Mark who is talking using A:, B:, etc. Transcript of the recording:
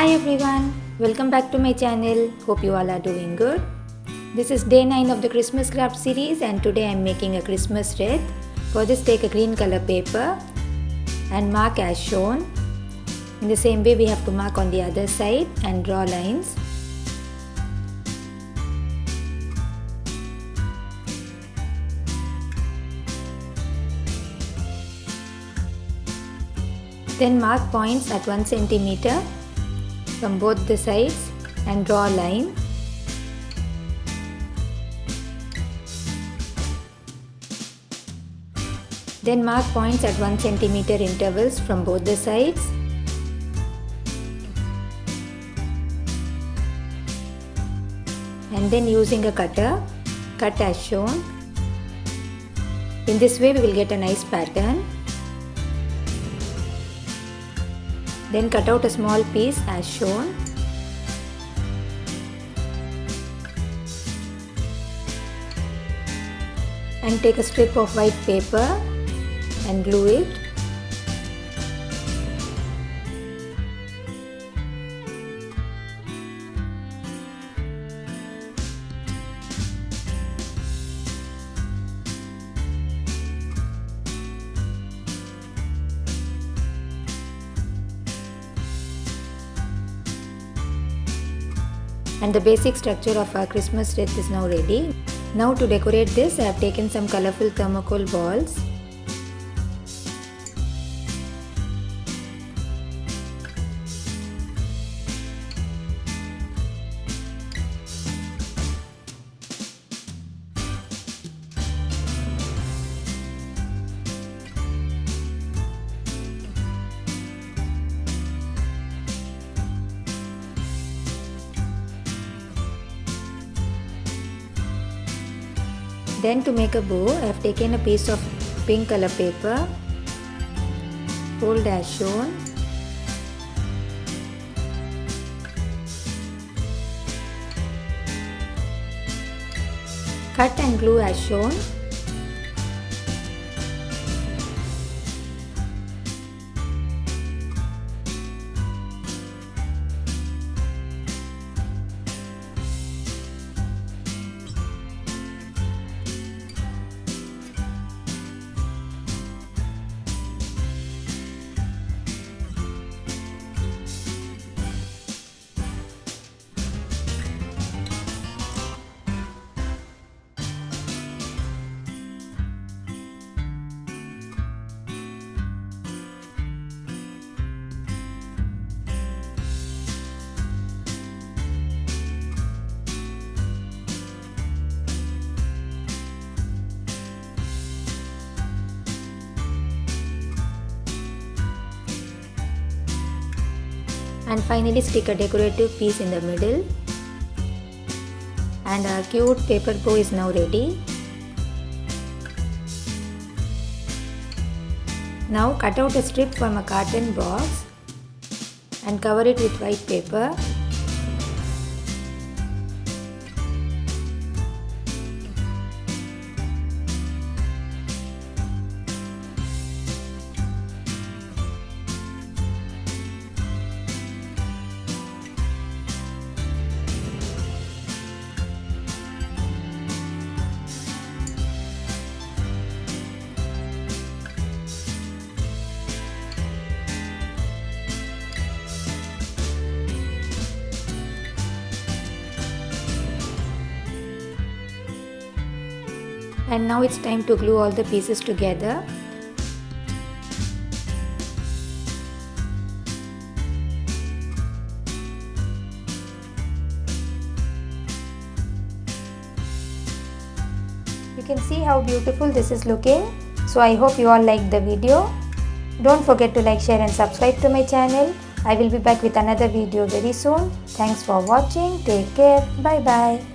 A: Hi everyone, welcome back to my channel. Hope you all are doing good. This is day 9 of the Christmas craft series and today I am making a Christmas wreath. For this take a green color paper and mark as shown. In the same way we have to mark on the other side and draw lines. Then mark points at 1 cm from both the sides and draw a line. Then mark points at 1 cm intervals from both the sides. And then using a cutter, cut as shown. In this way we will get a nice pattern. Then cut out a small piece as shown. And take a strip of white paper and glue it. And the basic structure of our Christmas wreath is now ready. Now to decorate this, I have taken some colorful thermocol balls. Then to make a bow, I have taken a piece of pink color paper, fold as shown. Cut and glue as shown. And finally stick a decorative piece in the middle. And our cute paper bow is now ready. Now cut out a strip from a carton box and cover it with white paper. And now it's time to glue all the pieces together. You can see how beautiful this is looking. So I hope you all liked the video. Don't forget to like, share and subscribe to my channel. I will be back with another video very soon. Thanks for watching. Take care. Bye bye.